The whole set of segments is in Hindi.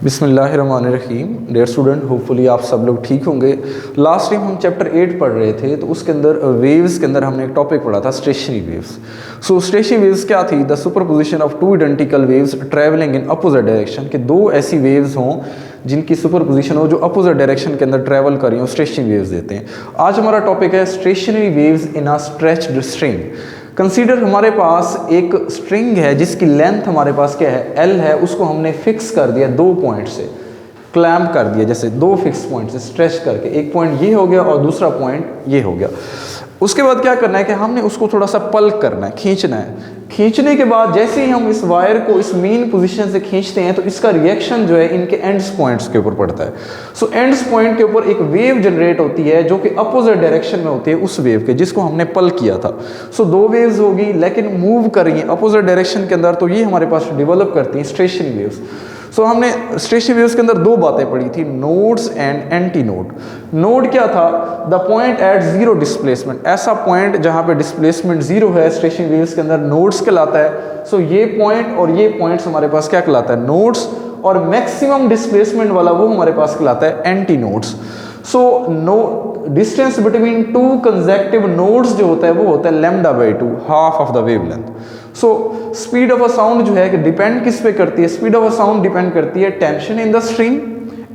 बिस्मिल्लाहिर्रहमानिर्रहीम। डियर स्टूडेंट, होपफुली आप सब लोग ठीक होंगे। लास्ट टाइम हम चैप्टर 8 पढ़ रहे थे, तो उसके अंदर वेव्स के अंदर हमने एक टॉपिक पढ़ा था स्टेशनरी वेव्स। सो स्टेशनरी वेव्स क्या थी? The superposition of two identical waves travelling in opposite direction, कि दो ऐसी वेव्स हों जिनकी सुपरपोजिशन हो जो अपोजिट डायरेक्शन के अंदर ट्रैवल कर रही हो, स्टेशनरी वेव्स देते हैं। आज हमारा टॉपिक है stationary waves in a stretched string. Consider हमारे पास एक स्ट्रिंग है जिसकी लेंथ हमारे पास क्या है, L है। उसको हमने फिक्स कर दिया दो पॉइंट से, क्लैम्प कर दिया, जैसे दो फिक्स पॉइंट से स्ट्रेच करके। एक पॉइंट ये हो गया और दूसरा पॉइंट ये हो गया। उसके बाद क्या करना है कि हमने उसको थोड़ा सा पल्क करना है, खींचना है। खींचने के बाद जैसे ही हम इस वायर को इस मीन पोजीशन से खींचते हैं तो इसका रिएक्शन जो है इनके एंड्स पॉइंट्स के ऊपर पड़ता है। सो एंड्स पॉइंट के ऊपर एक वेव जनरेट होती है जो कि अपोजिट डायरेक्शन में होती है उस वेव के जिसको हमने पल किया था। सो दो वेव्स होगी लेकिन मूव कर रही हैं अपोजिट डायरेक्शन के अंदर, तो ये हमारे पास डेवलप करती हैं स्टेशनरी वेव्स। सो हमने स्टेशनरी वेव्स के अंदर दो बातें पढ़ी थी, nodes and anti node. Node क्या था? The point at zero displacement, ऐसा पॉइंट जहां पे डिस्प्लेसमेंट जीरो है स्टेशनरी वेव्स के अंदर नोड्स कहलाता है। सो ये पॉइंट और ये पॉइंट्स हमारे पास क्या कहलाता है? नोड्स। और मैक्सिमम डिस्प्लेसमेंट वाला वो हमारे पास कहलाता है anti nodes. So no distance between two consecutive nodes जो होता है वो होता है lambda by two, half of the wavelength. So speed of a sound जो है कि डिपेंड किस पे करती है? Speed of a sound depend करती है tension in the string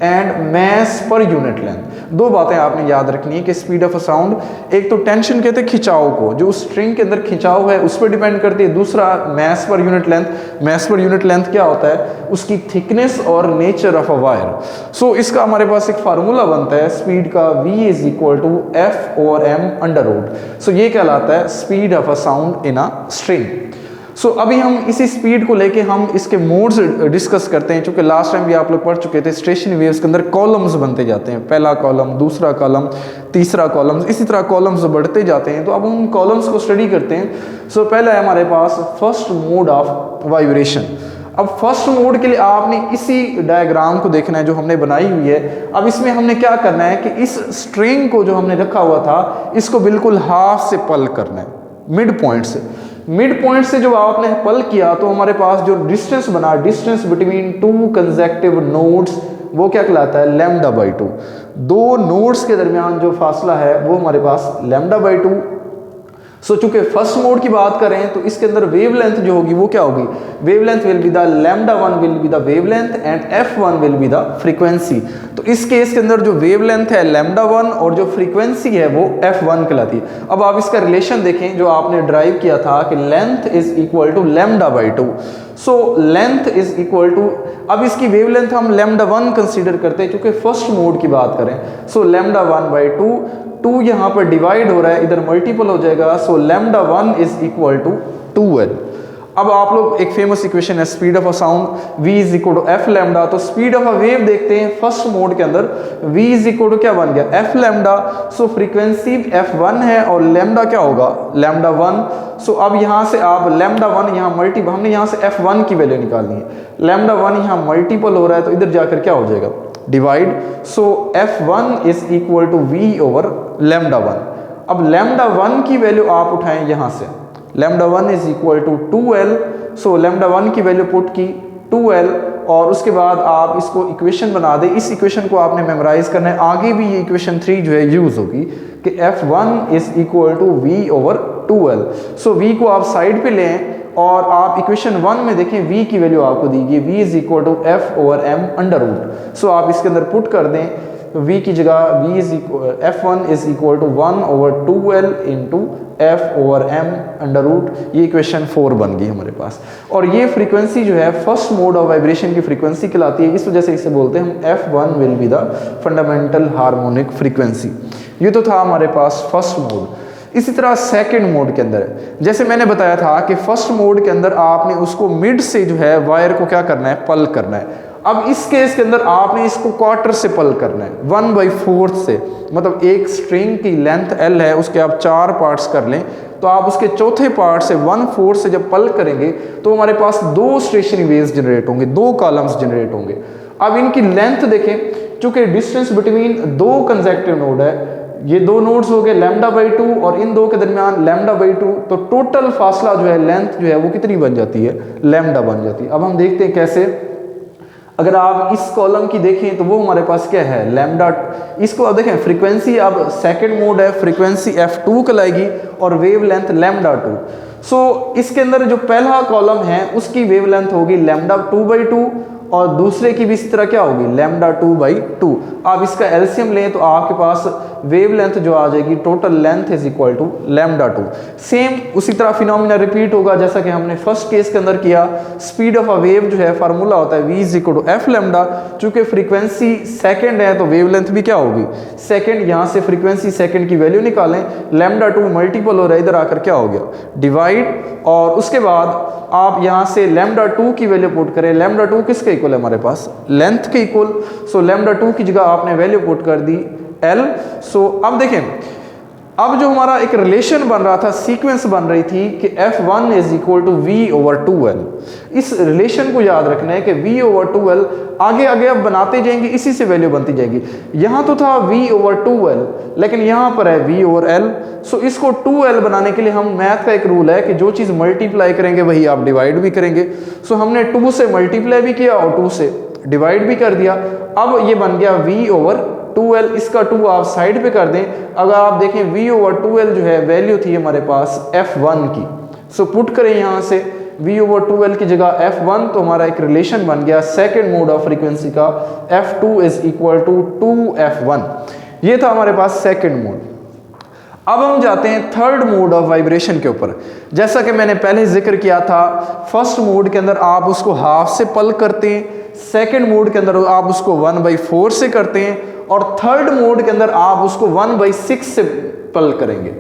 and mass per unit length. दो बातें आपने याद रखनी है कि स्पीड ऑफ अ साउंड, एक तो टेंशन कहते हैं खिंचाव को, जो उस स्ट्रिंग के अंदर खिंचाव है उस पर डिपेंड करती है। दूसरा mass per unit length. Mass per unit length क्या होता है? उसकी थिकनेस और nature of a wire. So इसका हमारे पास एक फार्मूला बनता है स्पीड का, V is equal to F over M under root. So ये कहलाता है speed of a sound in a string. So अभी हम इसी स्पीड को लेके हम इसके मोड्स डिस्कस करते हैं। चूंकि लास्ट टाइम भी आप लोग पढ़ चुके थे, स्टेशनरी वेव्स के अंदर कॉलम्स बनते जाते हैं, पहला कॉलम, दूसरा कॉलम, तीसरा कॉलम, इसी तरह कॉलम्स बढ़ते जाते हैं। तो अब हम उन कॉलम्स को स्टडी करते हैं। सो पहला है हमारे पास फर्स्ट मोड ऑफ वाइब्रेशन। अब फर्स्ट मोड के लिए आपने इसी डायग्राम को देखना है जो हमने बनाई हुई है। अब इसमें हमने क्या करना है कि इस स्ट्रिंग को जो हमने रखा हुआ था इसको बिल्कुल हाफ से पल करना है, मिड पॉइंट से। मिड पॉइंट से जो आपने पल किया तो हमारे पास जो डिस्टेंस बना, distance between two consecutive nodes, वो क्या कहलाता है? Lambda by to. दो नोड्स के दरमियान जो फासला है वो हमारे पास लैम्डा बाई टू। सो चूंकि फर्स्ट मोड की बात करें तो इसके अंदर वेवलेंथ जो होगी वो क्या होगी? Wavelength will be the lambda one will be the wavelength and F1 will be the frequency. तो इस केस के अंदर जो वेवलेंथ है लैम्डा वन और जो फ्रीक्वेंसी है वो F1 कहलाती है। अब आप इसका रिलेशन देखें जो आपने ड्राइव किया था कि length is equal to lambda by two. So length is equal to, अब इसकी वेवलेंथ हम लैम्डा वन कंसीडर करते हैं क्योंकि फर्स्ट मोड की बात करें। So lambda one by two, two यहाँ पर डिवाइड हो रहा है, इधर मल्टीपल हो जाएगा। So lambda one is equal to 2L। अब आप लोग एक फेमस इक्वेशन है speed of a sound, V is equal to F lambda. तो स्पीड ऑफ अ वेव देखते हैं फर्स्ट मोड के अंदर, V इज इक्वल टू क्या बन गया? F lambda. सो फ्रीक्वेंसी F1 है और लैम्डा क्या होगा? Lambda one. सो अब यहाँ से आप लैम्डा वन यहाँ मल्टीपल, हमने यहाँ से F1 की वैल्यू निकालनी है। लैम्डा वन यहाँ मल्टीपल हो रहा है तो इधर जाकर क्या हो जाएगा? Divide. So F1 is equal to V over lambda one. अब लैम्डा वन की वैल्यू आप उठाएं यहाँ से, lambda one is equal to 2L। So lambda one की वैल्यू पुट की 2L और उसके बाद आप इसको इक्वेशन बना दें। इस इक्वेशन को आपने मेमोराइज करना है, आगे भी ये इक्वेशन 3 जो है यूज होगी कि F1 is equal to V over 2L। So V को आप साइड पे लें और आप इक्वेशन 1 में देखें V की वैल्यू आपको दी गई, V is equal to F over M under root. So आप इसके अंदर पुट कर दें तो V की जगह V इज इक्वल F1 is equal to 1 over 2L into F over M under root. ये इक्वेशन 4 बन गई हमारे पास। और ये फ्रीक्वेंसी जो है फर्स्ट मोड ऑफ वाइब्रेशन की फ्रीक्वेंसी कहलाती है, इस वजह से इसे बोलते हैं हम F1 will be the fundamental harmonic frequency. ये तो था हमारे पास फर्स्ट मोड। इसी तरह सेकंड मोड के अंदर जैसे मैंने बताया था कि फर्स्ट मोड के अंदर आपने उसको मिड से जो है वायर को क्या करना है? पल करना है। अब इस केस के अंदर आपने इसको क्वार्टर से पल करना है, 1/4 से। मतलब एक स्ट्रिंग की लेंथ L है, उसके आप 4 पार्ट्स कर लें तो आप उसके चौथे पार्ट से 1/4 से जब पल करेंगे तो हमारे पास दो स्टेशनरी वेव्स जनरेट होंगे, दो कॉलम्स जनरेट होंगे। अब इनकी लेंथ देखें, चूंकि डिस्टेंस बिटवीन दो कंसेक्टिव नोड है, ये दो नोड्स हो गए लैम्डा बाई टू और इन दो के दरमियान लैम्डा बाई टू, तो टोटल फासला जो है लेंथ जो है वो कितनी बन जाती है? लैम्डा बन जाती है। अब हम देखते हैं कैसे। अगर आप इस कॉलम की देखें तो वो हमारे पास क्या है, लैम्डा। इसको आप देखें फ्रीक्वेंसी, अब सेकंड मोड है, फ्रीक्वेंसी f2 कहलाएगी और वेवलेंथ लैम्डा 2। सो इसके अंदर जो पहला कॉलम है उसकी वेवलेंथ होगी लैम्डा 2/2 और दूसरे की भी इस तरह क्या होगी, लैम्डा 2/2। आप इसका एलसीएम लें तो आपके पास वेवलेंथ जो आ जाएगी, total length is equal to lambda 2। Same उसी तरह फिनोमिना रिपीट होगा जैसा कि हमने फर्स्ट केस के अंदर किया। स्पीड ऑफ अ वेव जो है फार्मूला होता है v is equal to F lambda. चूंकि फ्रीक्वेंसी सेकंड है तो वेवलेंथ भी क्या होगी, सेकंड। यहाँ से फ्रीक्वेंसी सेकंड की वैल्यू निकालें, लैम्डा 2 मल्टीपल हो रहा है, इधर आकर क्या हो गया, डिवाइड। और उसके बाद आप यहाँ से लैम्डा 2 की वैल्यू पुट करें। लैम्डा 2 किसके इक्वल है हमारे पास, लेंथ के इक्वल। सो लैम्डा 2 की जगह आपने वैल्यू पुट कर दी L। सो अब देखें, अब जो हमारा एक रिलेशन बन रहा था, सीक्वेंस बन रही थी कि F1 is equal to V/2L। इस रिलेशन को याद रखना है कि V/2L आगे आगे अब बनाते जाएंगे, इसी से वैल्यू बनती जाएगी। यहाँ तो था V/2L लेकिन यहाँ पर है V/L। सो इसको 2L बनाने के लिए हम मैथ का एक रूल है कि जो चीज़ मल्टीप्लाई करेंगे वही आप डिवाइड भी करेंगे। सो हमने 2 से मल्टीप्लाई भी किया और 2 से डिवाइड भी कर दिया। अब ये बन गया V/2L। इसका 2 आप साइड पे कर दें। अगर आप देखें V/2L जो है वैल्यू थी हमारे पास F1 की। सो पुट करें यहाँ से V/2L की जगह F1, तो हमारा एक रिलेशन बन गया सेकेंड मोड ऑफ फ्रीक्वेंसी का, F2 is equal to 2F1। ये था हमारे पास सेकेंड मोड। अब हम जाते हैं थर्ड मोड ऑफ वाइब्रेशन के ऊपर। जैसा कि मैंने पहले जिक्र किया था, फर्स्ट मोड के अंदर आप उसको हाफ से पल करते हैं, सेकेंड मोड के अंदर आप उसको 1/4 से करते हैं और थर्ड मोड के अंदर आप उसको 1/6 से पल करेंगे।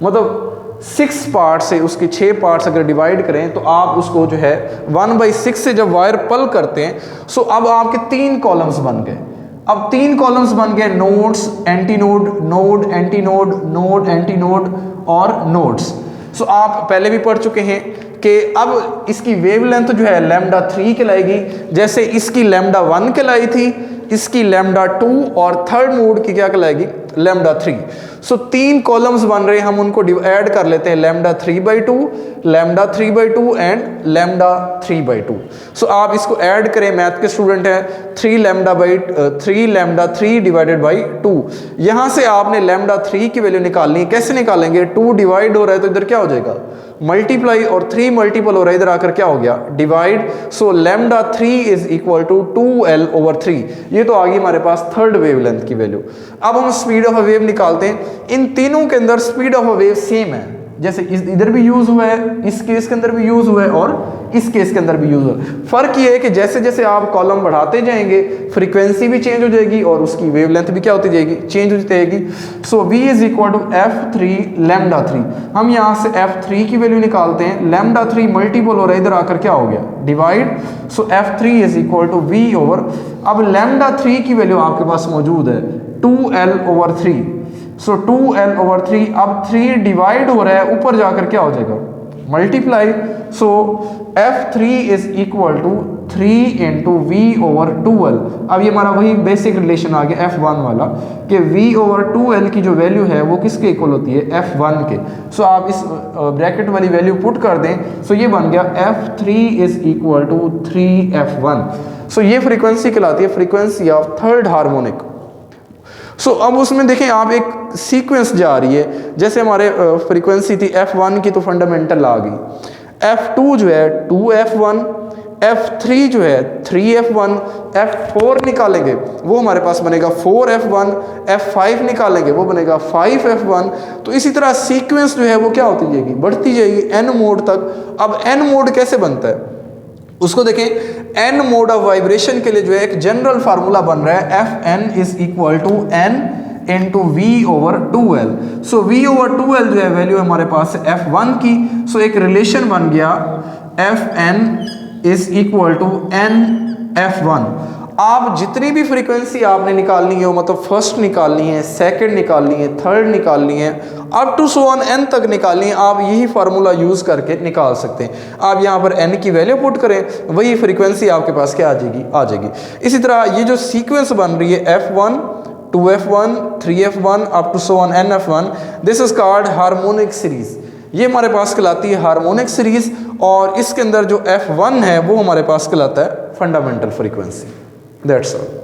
मतलब 6 पार्ट से, उसके 6 पार्ट्स अगर डिवाइड करें तो आप उसको जो है 1/6 से जब वायर पल करते हैं। सो अब आपके 3 कॉलम्स बन गए। अब 3 कॉलम्स बन गए, nodes, anti node, node, anti node, node, anti node और नोड्स। सो आप पहले भी पढ़ चुके हैं कि अब इसकी वेवलेंथ जो है लैम्डा 3 कहलाएगी, जैसे इसकी लैम्डा 1 कहलाई थी, इसकी लैम्डा 2 और थर्ड मोड की क्या कहलाएगी, लैम्डा 3। सो 3 कॉलम्स बन रहे हैं, हम उनको ऐड कर लेते हैं, लैम्डा 3/2, लैम्डा 3/2 एंड लैम्डा 3/2। सो आप इसको ऐड करें, मैथ के स्टूडेंट हैं, 3 लैम्डा 3 डिवाइडेड बाई 2। यहाँ से आपने लैम्डा 3 की वैल्यू निकालनी है। कैसे निकालेंगे, 2 डिवाइड हो रहा है तो इधर क्या हो जाएगा, मल्टीप्लाई, और 3 मल्टीपल हो रहा है, इधर आकर क्या हो गया, divide. So lambda 3 is equal to 2L/3। ये तो आ गई हमारे पास थर्ड वेवलेंथ की वैल्यू। अब हम स्पीड ऑफ अ वेव निकालते हैं। इन तीनों के अंदर speed of a wave same है, जैसे इधर भी यूज हुआ है, इस केस के अंदर भी यूज हुआ है और इस केस के अंदर भी यूज हुआ है। फर्क ये है कि जैसे जैसे आप कॉलम बढ़ाते जाएंगे फ्रीक्वेंसी भी चेंज हो जाएगी और उसकी वेवलेंथ भी क्या होती जाएगी, चेंज होती जाएगी। So V is equal to F3 lambda 3। हम यहाँ से F3 की वैल्यू निकालते हैं, लैम्डा 3 मल्टीपल हो रहा है, इधर आकर क्या हो गया, divide. So F3 is equal to V/। अब लैम्डा 3 की वैल्यू आपके पास मौजूद है 2L/3। सो 2L/3। अब 3 डिवाइड हो रहा है, ऊपर जाकर क्या हो जाएगा, multiply. So F3 is equal to 3 into V/2L। अब ये हमारा वही बेसिक रिलेशन आ गया F1 वाला कि V/2L की जो वैल्यू है वो किसके इक्वल होती है, F1 के। सो आप इस ब्रैकेट वाली वैल्यू पुट कर दें। सो ये बन गया F3 is equal to 3F1। सो ये फ्रीक्वेंसी कहलाती है फ्रीक्वेंसी ऑफ थर्ड हार्मोनिक। सो अब उसमें देखें आप, एक सीक्वेंस जा रही है, जैसे हमारे फ्रीक्वेंसी थी F1 की तो फंडामेंटल आ गई, F2 जो है 2F1, F3 जो है 3F1, F4 निकालेंगे वो हमारे पास बनेगा 4F1, F5 निकालेंगे वो बनेगा 5F1। तो इसी तरह सीक्वेंस जो है वो क्या होती जाएगी, बढ़ती जाएगी N मोड तक। अब N मोड कैसे बनता है उसको देखें। N मोड ऑफ वाइब्रेशन के लिए जो है एक जनरल फार्मूला बन रहा है, Fn is equal to N into V/2L। So V/2L जो है वैल्यू हमारे पास है F1 की। सो एक रिलेशन बन गया Fn is equal to NF1। आप जितनी भी फ्रीक्वेंसी आपने निकालनी है, मतलब फर्स्ट निकालनी है, सेकंड निकालनी है, थर्ड निकालनी है, up to so on n तक निकालनी है, आप यही फार्मूला यूज़ करके निकाल सकते हैं। आप यहाँ पर n की वैल्यू पुट करें, वही फ्रीक्वेंसी आपके पास क्या आ जाएगी। इसी तरह ये जो सीक्वेंस बन रही है F1, 2F1, 3F1 up to so on NF1, this is called harmonic series. ये हमारे पास कहलाती है हार्मोनिक सीरीज, और इसके अंदर जो F1 है वो हमारे पास कहलाता है फंडामेंटल फ्रीक्वेंसी। That's all.